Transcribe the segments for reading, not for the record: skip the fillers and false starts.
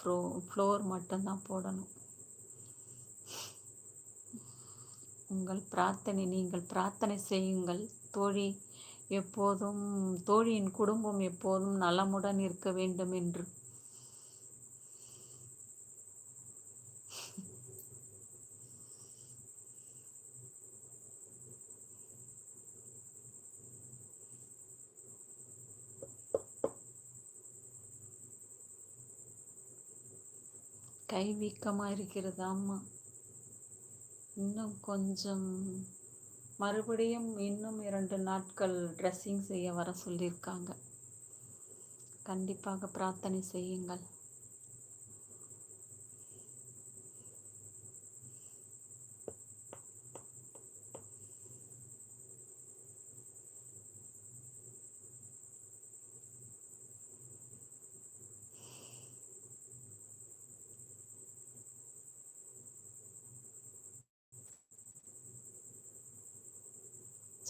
Floor மட்டும்தான் போடணும். நீங்கள் பிரார்த்தனை செய்யுங்கள் தோழி. எப்போதும் தோழியின் குடும்பம் எப்போதும் நலமுடன் இருக்க வேண்டும் என்று. கை வீக்கமாக இருக்கிறது. அம்மா இன்னும் கொஞ்சம் மறுபடியும் இன்னும் 2 நாட்கள் ட்ரெஸ்ஸிங் செய்ய வர சொல்லியிருக்காங்க. கண்டிப்பாக பிரார்த்தனை செய்யுங்கள்.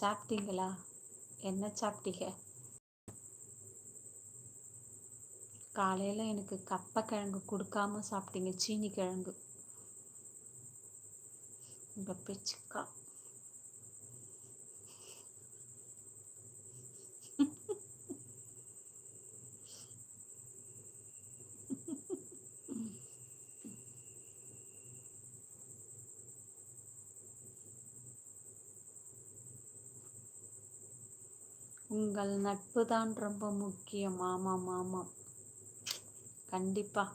சாப்பிட்டீங்களா? என்ன சாப்பிட்டீங்க? காலையில் எனக்கு கப்பை கிழங்கு கொடுக்காம சாப்பிட்டீங்க. சீனி கிழங்கு. உங்கள் பிச்சுக்கா. உங்கள் நட்பு தான் ரொம்ப முக்கியம். ஆமாம் ஆமாம், கண்டிப்பாக.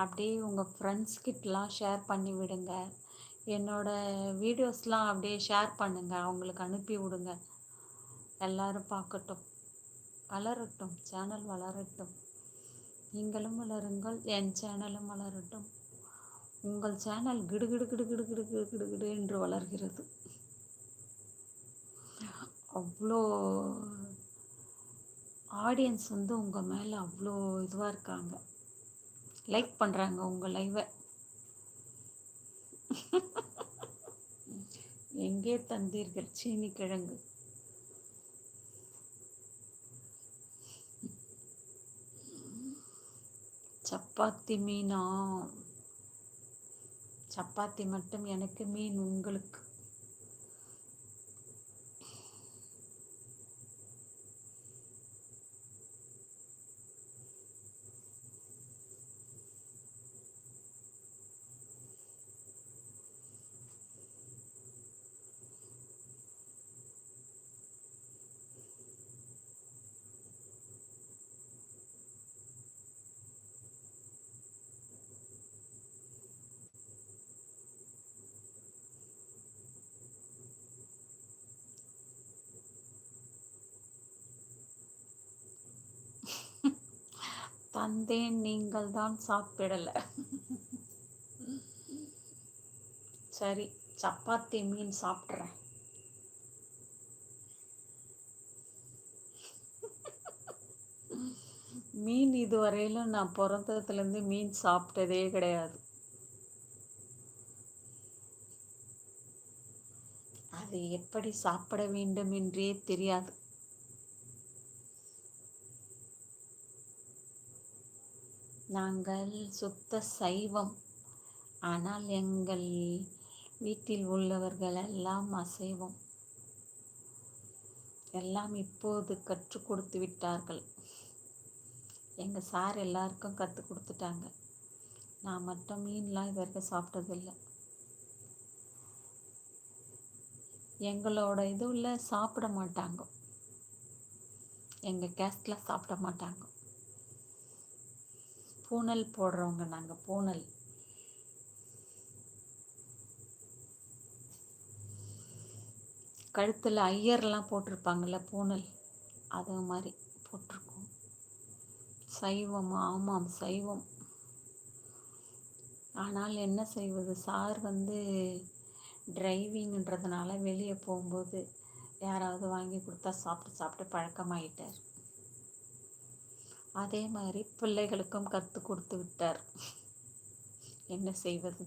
அப்படியே உங்கள் ஃப்ரெண்ட்ஸ்கிட்டலாம் ஷேர் பண்ணி விடுங்க. என்னோடய வீடியோஸ்லாம் அப்படியே ஷேர் பண்ணுங்கள், அவங்களுக்கு அனுப்பி விடுங்க. எல்லாரும் பார்க்கட்டும், வளரட்டும், சேனல் வளரட்டும். நீங்களும் வளருங்கள், என் சேனலும் வளரட்டும். உங்கள் சேனல் கிடுகிடு கிடு கிடு கிடு கிடு கிடு கிடு என்று வளர்கிறது. அவ்வளோ ஆடியன்ஸ் வந்து உங்கள் மேலே அவ்வளோ இதுவாக இருக்காங்க. லைக் பண்ணுறாங்க உங்கள் லைவை. எங்கே தந்தீர்கள் சீனி கிழங்கு? சப்பாத்தி மீனா? சப்பாத்தி மட்டும் எனக்கு, மீன் உங்களுக்கு. தந்தேன், நீங்கள் தான் சாப்பிடலை. சரி, சப்பாத்தி மீன் சாப்பிட்றேன். மீன் இதுவரையிலும் நான் பிறந்ததுலேருந்து மீன் சாப்பிட்டதே கிடையாது. அது எப்படி சாப்பிட வேண்டும் என்றே தெரியாது. நாங்கள் சுத்த சைவம். ஆனால் எங்கள் வீட்டில் உள்ளவர்கள் எல்லாம் அசைவம். எல்லாம் இப்போது கற்றுக் கொடுத்து விட்டார்கள். எங்கள் சார் எல்லாருக்கும் கற்றுக் கொடுத்துட்டாங்க. நான் மட்டும் மீன்லாம் இது வரைக்கும் சாப்பிட்டதில்லை. எங்களோட இதுவில் சாப்பிட மாட்டாங்க. எங்கள் கேஸ்டில் சாப்பிட மாட்டாங்க. பூனல் போடுறவங்க நாங்கள். பூனல் கழுத்தில் ஐயர்லாம் போட்டிருப்பாங்கள்ல, பூனல், அது மாதிரி போட்டிருக்கோம். சைவம். ஆமாம், சைவம். ஆனால் என்ன செய்வது, சார் வந்து டிரைவிங்ன்றதுனால வெளியே போகும்போது யாராவது வாங்கி கொடுத்தா சாப்பிட்டு சாப்பிட்டு பழக்கமாயிட்டார். அதே மாதிரி பிள்ளைகளுக்கும் கற்றுக் கொடுத்து விட்டார். என்ன செய்வது?